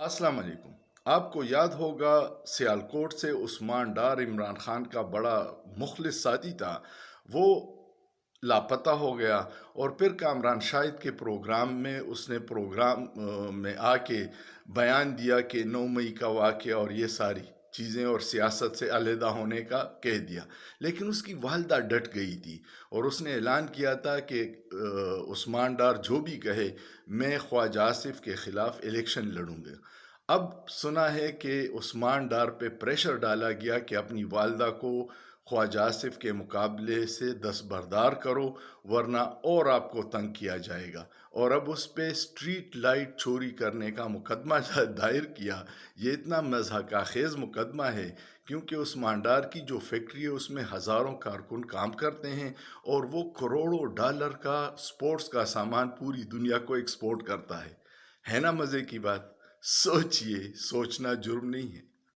السلام علیکم۔ آپ کو یاد ہوگا سیالکوٹ سے عثمان ڈار عمران خان کا بڑا مخلص ساتھی تھا، وہ لاپتہ ہو گیا، اور پھر کامران شاہد کے پروگرام میں اس نے پروگرام میں آ کے بیان دیا کہ 9 مئی کا واقعہ اور یہ ساری چیزیں اور سیاست سے علیحدہ ہونے کا کہہ دیا، لیکن اس کی والدہ ڈٹ گئی تھی اور اس نے اعلان کیا تھا کہ عثمان ڈار جو بھی کہے میں خواجہ آصف کے خلاف الیکشن لڑوں گا۔ اب سنا ہے کہ عثمان ڈار پہ پریشر ڈالا گیا کہ اپنی والدہ کو خواجہ آصف کے مقابلے سے دستبردار کرو، ورنہ اور آپ کو تنگ کیا جائے گا، اور اب اس پہ سٹریٹ لائٹ چوری کرنے کا مقدمہ دائر کیا۔ یہ اتنا مضحکہ خیز مقدمہ ہے کیونکہ عثمان ڈار کی جو فیکٹری ہے اس میں ہزاروں کارکن کام کرتے ہیں، اور وہ کروڑوں ڈالر کا سپورٹس کا سامان پوری دنیا کو ایکسپورٹ کرتا ہے نا؟ مزے کی بات! سوچئے، سوچنا جرم نہیں ہے۔